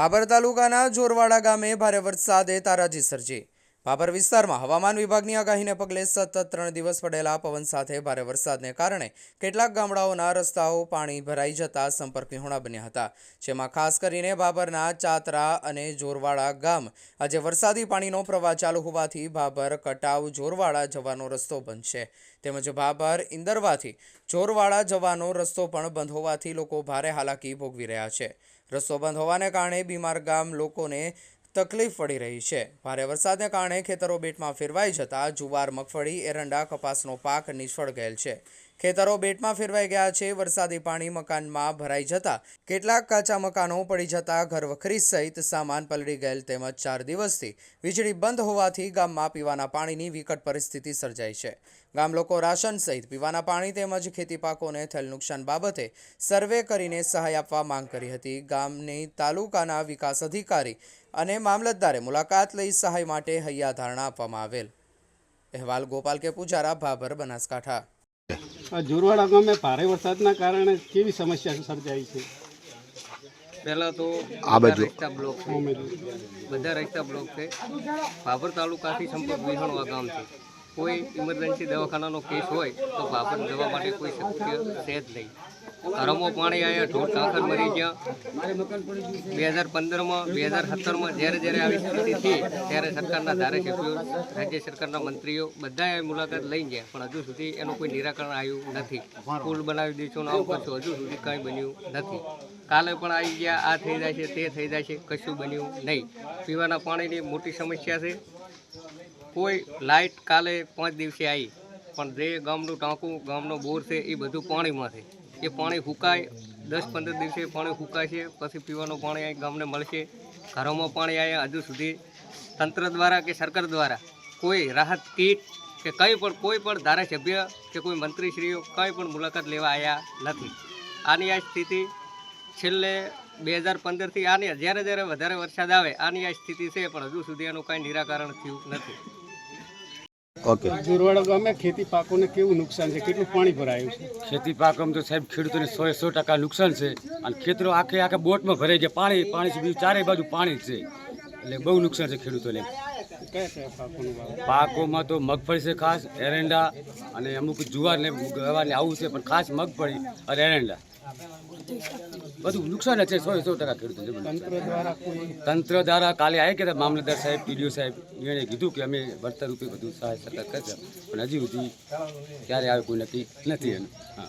ભાભર તાલુકાના જોરવાડા ગામે ભારે વરસાદે તારાજી સર્જી। ભાભર વિસ્તારમાં હવામાન વિભાગની આગાહીને પગલે સતત 3 દિવસ પડેલા પવન સાથે ભારે વરસાદને કારણે કેટલાક ગામડાઓના રસ્તાઓ પાણી ભરાઈ જતા સંપર્ક વિહોણા બન્યા હતા, જેમાં ખાસ કરીને ભાભરના ચાતરા અને જોરવાડા ગામ આજે વરસાદી પાણીનો પ્રવાહ ચાલુ હોવાથી ભાભર કટાવ જોરવાડા જવાનો રસ્તો બંધ છે, તેમજ ભાભર ઇન્દરવાથી જોરવાડા જવાનો રસ્તો પણ બંધ હોવાથી લોકો ભારે હાલાકી ભોગવી રહ્યા છે। રસ્તો બંધ હોવાને કારણે બીમાર ગામ લોકોને તકલીફ પડી રહી છે। ભારે વરસાદને કારણે ખેતરો બેટમાં ફેરવાઈ જતા જુવાર, મગફળી, એરંડા, કપાસનો પાક નિષ્ફળ ગયેલ છે। ખેતરો બેટમાં ફેરવાઈ ગયા છે। વરસાદી પાણી મકાનમાં ભરાઈ જતા કેટલાક કાચા મકાનો પડી જતા ઘરવખરી સહિત સામાન પલળી ગયેલ, તેમજ 4 દિવસથી વીજળી બંધ હોવાથી ગામમાં પીવાના પાણીની વિકટ પરિસ્થિતિ સર્જાઈ છે। ગામ લોકો રાશન સહિત પીવાના પાણી તેમજ ખેતી પાકોને થયેલ નુકસાન બાબતે સર્વે કરીને સહાય આપવા માંગ કરી હતી। ગામની તાલુકાના વિકાસ અધિકારી અને મામલતદારે મુલાકાત લઈ સહાય માટે હૈયાધારણા આપવામાં આવેલ। અહેવાલ ગોપાલ કે પૂજારા, ભાભર, બનાસકાંઠા। જોરવાડા ગામે ભારે વરસાદના કારણે કેવી સમસ્યા સર્જાઈ છે? પહેલાં તો રસ્તા બ્લોક છે, બધા રસ્તા બ્લોક છે। ભાભર તાલુકાથી સંપર્ક વિહોણવા ગામ છે। કોઈ ઇમરજન્સી દવાખાનાનો કેસ હોય તો ભાભર જવા માટે કોઈ શક્ય છે જ નહીં। ઘરોમાં પાણી આવ્યા, ઢોર ટાંકર મરી ગયા। 2015માં 2017માં જ્યારે આવી સ્થિતિ થઈ ત્યારે સરકારના ધારાસભ્યો, રાજ્ય સરકારના મંત્રીઓ બધાએ મુલાકાત લઈ ગયા, પણ હજુ સુધી એનું કોઈ નિરાકરણ આવ્યું નથી। પુલ બનાવી દઈશું આવું કશું હજુ સુધી કંઈ બન્યું નથી। કાલે પણ આવી ગયા, આ થઈ જાય છે, તે થઈ જાય છે, કશું બન્યું નહીં। પીવાના પાણીની મોટી સમસ્યા છે। કોઈ લાઇટ કાલે 5 દિવસે આવી, પણ જે ગામનું ટાંકું, ગામનો બોર છે એ બધું પાણીમાં છે। એ પાણી સુકાય, 10-15 દિવસે પાણી સુકાય છે, પછી પીવાનું પાણી અહીં ગામને મળશે। ઘરોમાં પાણી આવ્યા, હજુ સુધી તંત્ર દ્વારા કે સરકાર દ્વારા કોઈ રાહત કીટ કે કંઈ પણ કોઈ પણ ધારાસભ્ય કે કોઈ મંત્રીશ્રીઓ કંઈ પણ મુલાકાત લેવા આવ્યા નથી। આની આ સ્થિતિ છેલ્લે 2015થી આની જ્યારે વધારે વરસાદ આવે આની આ સ્થિતિ છે, પણ હજુ સુધી એનું કાંઈ નિરાકરણ થયું નથી। જોરવાડા ગામે ખેતી પાકોને કેવું નુકસાન છે? કેટલું પાણી ભરાયું છે? ખેતી પાકમાં તો સાહેબ ખેડૂતોને 100% નુકસાન છે, અને ખેતરો આખે બોટમાં ભરાઈ જાય, પાણી બીજું ચારે બાજુ પાણી જ છે, એટલે બહુ નુકસાન છે ખેડૂતોને। કયા પાકોનું વાવેતર? પાકોમાં તો મગફળી છે, ખાસ એરંડા અને અમુક જુવાર ને ગવારને આવું છે, પણ ખાસ મગફળી અને એરંડા બધું નુકસાન જ છે 100% ખેડૂતોને। તંત્ર દ્વારા કાલે આવી ગયા મામલતદાર સાહેબ, પીડીઓ સાહેબ, એણે કીધું કે અમે વળતર રૂપે બધું સહાય સરકાર કરશે, પણ હજી સુધી ક્યારે આવે કોઈ નક્કી નથી એનું। હા,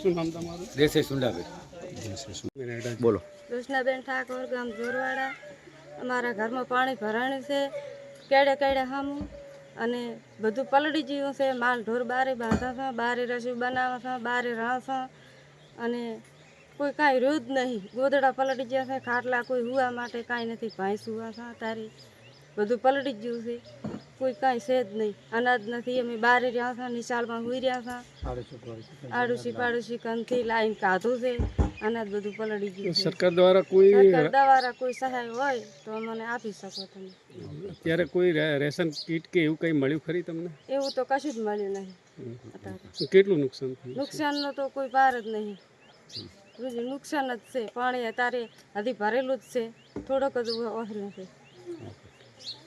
શું નામ તમારું? દેસાઈ સુંડાભાઈ। બોલો। કૃષ્ણાબેન ઠાકોર, ગામ જોરવાડા। અમારા ઘરમાં પાણી ભરાણું છે, કેડે હામું, અને બધું પલળી ગયું છે। માલ ઢોર બારે બાંધા છે, બારે રસોઈ બનાવે છે, બારે રાહ, અને કોઈ કાંઈ રહ્યું જ નહીં। ગોદડા પલળી ગયા છે, ખાટલા કોઈ હુવા માટે કાંઈ નથી, ભેંસ હુવા છે તારી બધું પલળી ગયું છે, કોઈ કાંઈ છે જ નહીં। અનાજ નથી, અમે બારે રહ્યા છે, નિશાળમાં હુઈ રહ્યા છે, આડોશી પાડોશી કંથી લાઈન કાઢું છે, અનાજ બધું પલળી ગયું છે। સરકાર દ્વારા કોઈ સહાય હોય તો અમને આપી શકો તમે। અત્યારે કોઈ રેશન કીટ કે એવું કંઈ મળ્યું ખરી તમને? એવું તો કશું જ મળ્યું નહીં અત્યારે। કેટલું નુકસાન થયું? નુકસાનનો તો કોઈ પાર જ નહીં, નુકસાન જ છે। પાણી અત્યારે હજી ભરેલું જ છે, થોડોક જ ઓહર્યું છે।